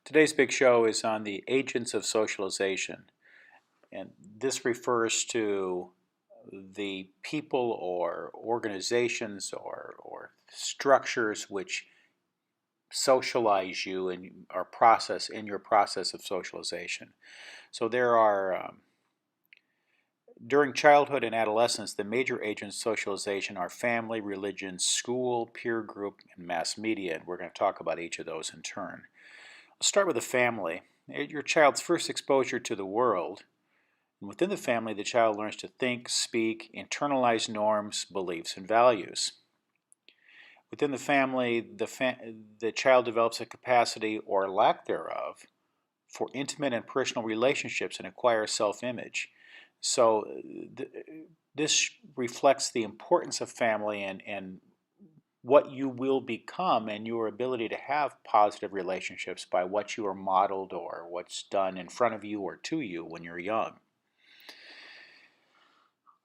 Today's big show is on the agents of socialization, and this refers to the people or organizations or structures which socialize you in your process of socialization. So there are during childhood and adolescence, the major agents of socialization are family, religion, school, peer group, and mass media, and we're going to talk about each of those in turn. Let's start with the family. Your child's first exposure to the world. And within the family, the child learns to think, speak, internalize norms, beliefs, and values. Within the family, the child develops a capacity or lack thereof for intimate and personal relationships and acquires self-image. So this reflects the importance of family and what you will become and your ability to have positive relationships by what you are modeled or what's done in front of you or to you when you're young.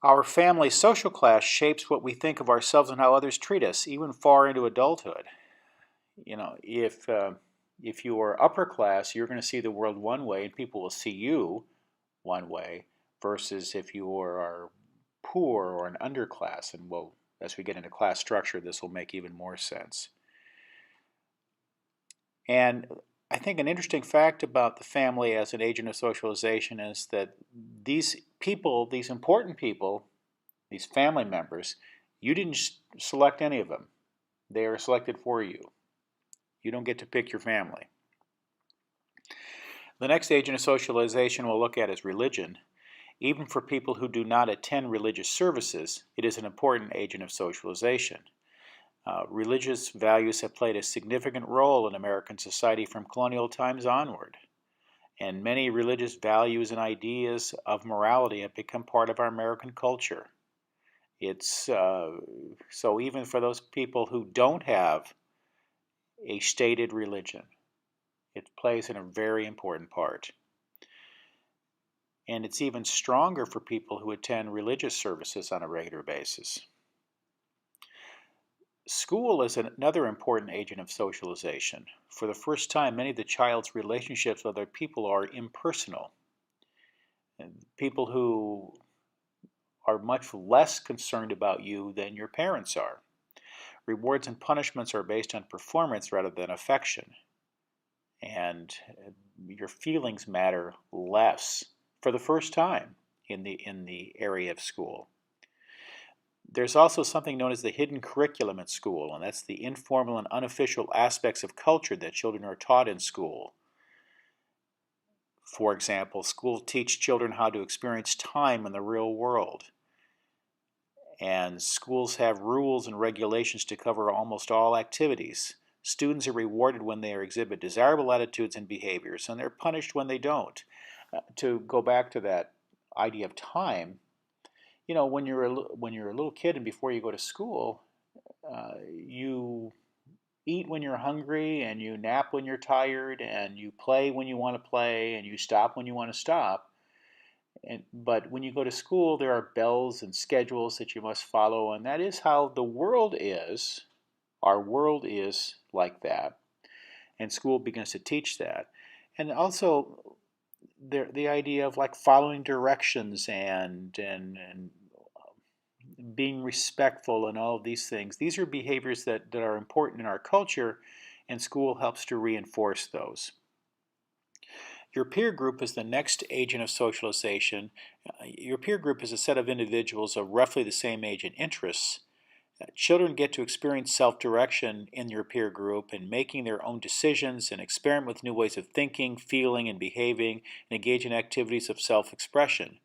Our family social class shapes what we think of ourselves and how others treat us, even far into adulthood. If you are upper class, you're going to see the world one way and people will see you one way, versus if you are poor or an underclass. And as we get into class structure, this will make even more sense. And I think an interesting fact about the family as an agent of socialization is that these people, these important people, these family members, you didn't select any of them. They are selected for you. You don't get to pick your family. The next agent of socialization we'll look at is religion. Even for people who do not attend religious services, it is an important agent of socialization. Religious values have played a significant role in American society from colonial times onward, and many religious values and ideas of morality have become part of our American culture. So even for those people who don't have a stated religion, it plays a very important part. And it's even stronger for people who attend religious services on a regular basis. School is another important agent of socialization. For the first time, many of the child's relationships with other people are impersonal. And people who are much less concerned about you than your parents are. Rewards and punishments are based on performance rather than affection. And your feelings matter less for the first time in the area of school. There's also something known as the hidden curriculum at school, and that's the informal and unofficial aspects of culture that children are taught in school. For example, schools teach children how to experience time in the real world. And schools have rules and regulations to cover almost all activities. Students are rewarded when they exhibit desirable attitudes and behaviors, and they're punished when they don't. To go back to that idea of time, when you're a little kid and before you go to school, you eat when you're hungry and you nap when you're tired and you play when you want to play and you stop when you want to stop. But when you go to school, there are bells and schedules that you must follow, and that is how the world is. Our world is like that, and school begins to teach that. And also the idea of like following directions and being respectful and all of these things. These are behaviors that are important in our culture, and school helps to reinforce those. Your peer group is the next agent of socialization. Your peer group is a set of individuals of roughly the same age and interests. Children get to experience self-direction in your peer group and making their own decisions and experiment with new ways of thinking, feeling, and behaving, and engage in activities of self-expression.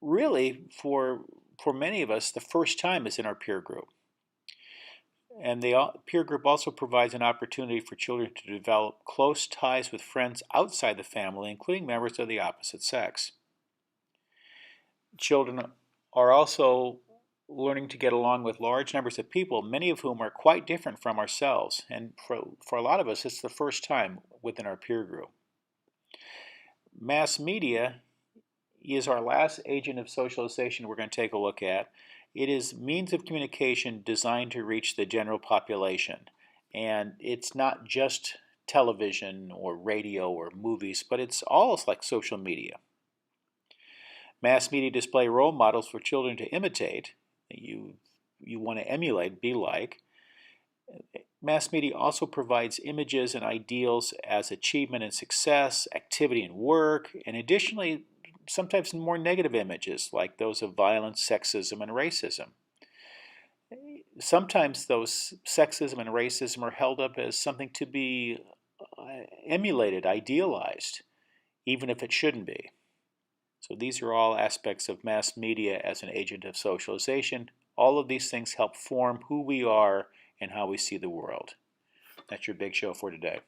Really, for many of us, the first time is in our peer group. And the peer group also provides an opportunity for children to develop close ties with friends outside the family, including members of the opposite sex. Children are also learning to get along with large numbers of people, many of whom are quite different from ourselves. And for a lot of us, it's the first time within our peer group. Mass media is our last agent of socialization we're going to take a look at. It is means of communication designed to reach the general population. And it's not just television or radio or movies, but it's all like social media. Mass media display role models for children to imitate, that you want to emulate, be like. Mass media also provides images and ideals as achievement and success, activity and work, and additionally, sometimes more negative images like those of violence, sexism, and racism. Sometimes those sexism and racism are held up as something to be emulated, idealized, even if it shouldn't be. So these are all aspects of mass media as an agent of socialization. All of these things help form who we are and how we see the world. That's your big show for today.